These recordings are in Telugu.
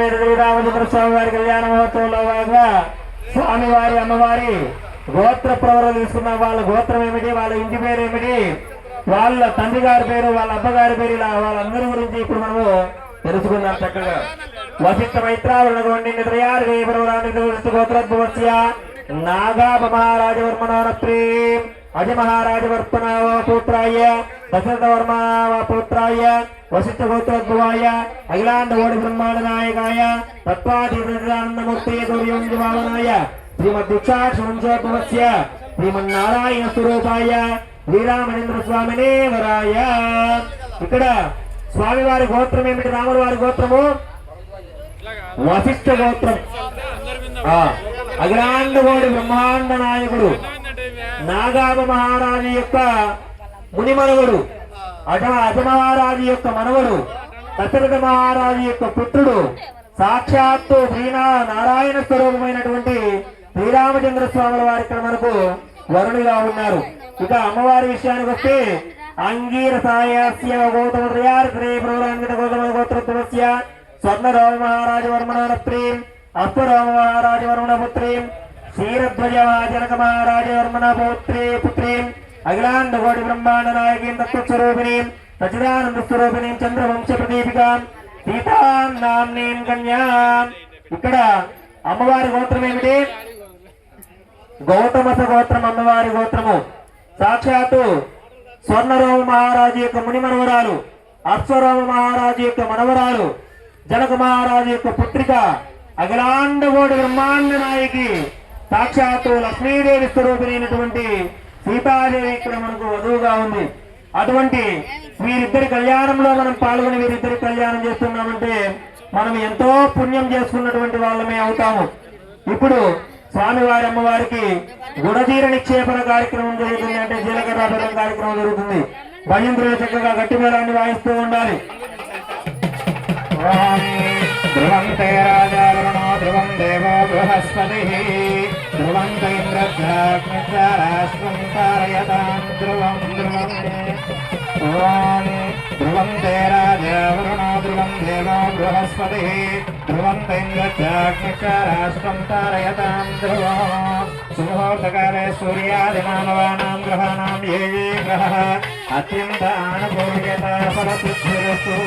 శ్రీరామచంద్ర స్వామి వారి కళ్యాణ మహోత్సవంలో భాగంగా స్వామివారి అమ్మవారి గోత్ర ప్రవరం తీసుకున్న వాళ్ళ గోత్రం ఏమిటి, వాళ్ళ ఇంటి పేరు ఏమిటి, వాళ్ళ తండ్రి గారి పేరు, వాళ్ళ అబ్బగారి పేరు, ఇలా వాళ్ళందరి గురించి ఇప్పుడు మనము తెలుసుకుందాం చక్కగా. వశిష్ఠ మైత్రావరణి గోత్రోద్భవస్య నాగాభ మహారాజవర్మణోరత్రీ అజ మహారాజవర్పణ పుత్రాయ దశరథవర్మ పుత్రాయ వశిష్ఠ గోత్రోద్భవాయ అఖిలాండ కోటి బ్రహ్మాండ నాయకాయ తత్వాధిపతిమూర్తి గౌర్యంజభావనాయ శ్రీమద్దీక్షాక్షవంశోద్భవస్య శ్రీమన్నారాయణ స్వరూపాయ శ్రీరామచంద్ర స్వామినే వరాయ. ఇక్కడ స్వామివారి గోత్రం ఏమిటి? రాముల వారి గోత్రము వశిష్ఠ గోత్రం. అఖిలాండ కోటి బ్రహ్మాండ నాయకుడు నాగాభ మహారాజు యొక్క మునిమనవుడు, అజ మహారాజు యొక్క మనవడు, దశరథ మహారాజు యొక్క పుత్రుడు, సాక్షాత్తు నారాయణ స్వరూపమైనటువంటి శ్రీరామచంద్ర స్వాముల వారి ఇక్కడ మనకు వరుణుగా ఉన్నారు. ఇక అమ్మవారి విషయానికి వస్తే అంగీరసాయస్య గౌతమ గౌతమ గోత్రోద్భవస్య స్వర్ణరోమ మహారాజవర్మణోరత్రీం అశ్వరోమ మహారాజవర్మణ పుత్రీం క్షీరధ్వజ జనక మహారాజవర్మణ పుత్రీం అఖిలాండ కోటి బ్రహ్మాండ నాయకీం తత్వస్వరూపిణీం సచిదానంద స్వరూపిణీం చంద్రవంశ ప్రదీపికాం సీతాం నామ్నీం కన్యాం. ఇక్కడ అమ్మవారి గోత్రం ఏమిటి? గౌతమస గోత్రం అమ్మవారి గోత్రము. సాక్షాత్తు స్వర్ణరోమ మహారాజు యొక్క ముని మనవరాలు, అశ్వరోమ మహారాజు యొక్క మనవరాలు, జనక మహారాజు యొక్క పుత్రిక, అఖిలాండ కోటి బ్రహ్మాండ నాయకి సాక్షాత్తు లక్ష్మీదేవి స్వరూపిణైనటువంటి సీతాదేవి ఇక్కడ మనకు వధువుగా ఉంది. అటువంటి వీరిద్దరి కళ్యాణంలో మనం పాల్గొని వీరిద్దరి కళ్యాణం చేస్తున్నామంటే మనం ఎంతో పుణ్యం చేసుకున్నటువంటి వాళ్ళమే అవుతాము. ఇప్పుడు స్వామివారి అమ్మవారికి గుణజీర నిక్షేపణ కార్యక్రమం జరుగుతుంది, అంటే జీలకర్ర బెల్లం కార్యక్రమం జరుగుతుంది. భజంత్రులు చక్కగా గట్టి మేళాన్ని వాయిస్తూ ఉండాలి. ధ్రువం తే రాజా వరుణో ధ్రువం దేవో బృహస్పతి ధ్రువం తైంద్రరాష్ట్రం తారయతాం ధ్రువం ధ్రువం ధ్రువం తే రాజా వరుణో ధ్రువం దేవో బృహస్పతి ధ్రువం తైంద్రరాష్ట్రం తారయతాం ధ్రువం. సుముహూర్తకాలే సూర్యాదిమానవానాం గ్రహాణాం ఏ ఏ గ్రహః అత్యంత అనుకూల్యత ఫలసిద్ధిరస్తు.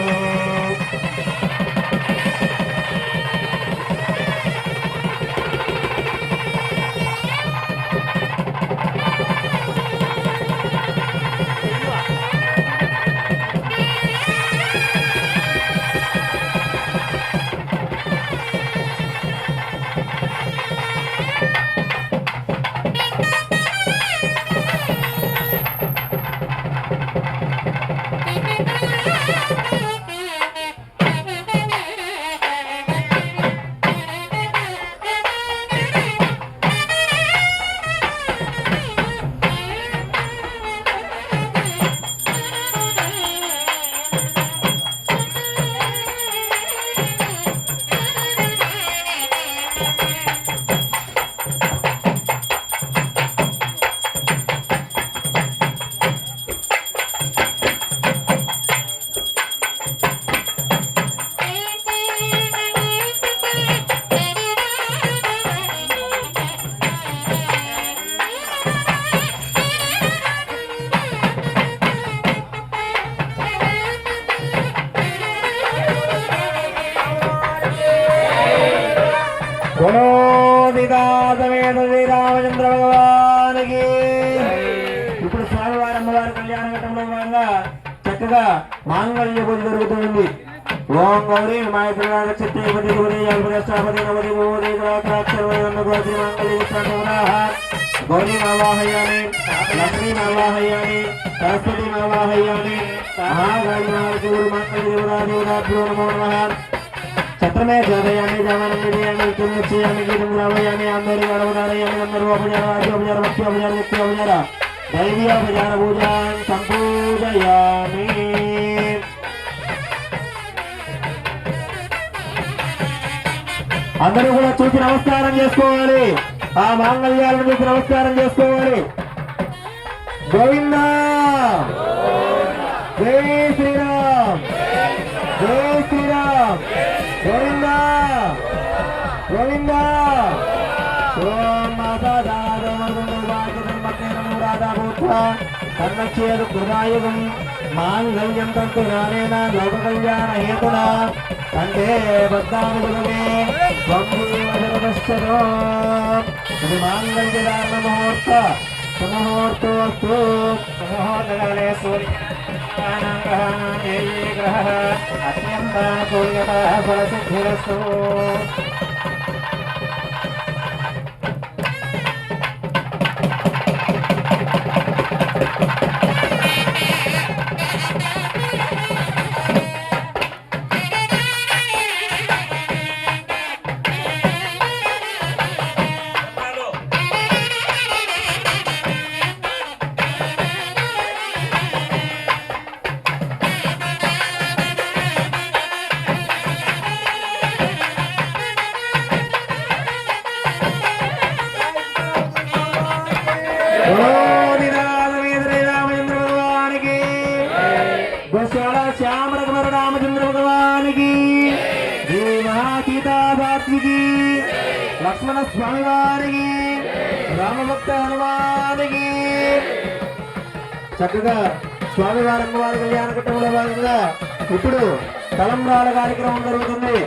శ్రీరామచంద్ర భగవానికి. ఇప్పుడు స్వామివారి అమ్మవారి కళ్యాణ ఘట్టంలో భాగంగా చక్కగా మాంగళ్య పూజ జరుగుతుంది. ఓం గౌరీ మాయపతి గౌరీ మావాహయామి లక్ష్మీ మావాహయామి సరస్వతి మావాహయామి మహాగాళి మాంగళ్య నమో నమః. చత్రమే చోదయామి జవానం విజయామి తుమ్మిచ్చేయామి గీతం రావయామి అందరి గడవదారయామి అందరూ అపజార రాజ్యోపచార భక్త్యోపచార నిత్యోపచార దైవీయోపచార పూజాన్ సంపూజయామి. అందరూ కూడా చూసి నమస్కారం చేసుకోవాలి. ఆ మాంగళ్యాలను చూసి నమస్కారం చేసుకోవాలి. గోవిందా జై శ్రీరామ్ జై శ్రీరామ్ గోవిందా. గోవిందా ఓం మాతా కర్ణచేదు కృదాయుగం మాంగళ్యం తంతు నానేన లోక కళ్యాణ హేతున కంటే బద్ధానుగుణమే స్వంభూవజరదశ్చరో ఇది మాంగళ్యదాన ముహూర్త సుముహూర్తోస్తు సుముహూర్తకాలే సూర్యానాగ్రహాణే గ్రహ అత్యంతానుకూల్యత ఫలసిద్ధిరస్తు. శ్యామ రఘువర రామచంద్ర భగవానికి సీతాభాత్మికి లక్ష్మణ స్వామి వారికి రామభక్త హనుమానికి. చక్కగా స్వామివారి అమ్మవారి కళ్యాణ ఘట్టంలో భాగంగా ఇప్పుడు తలంబ్రాల కార్యక్రమం జరుగుతుంది.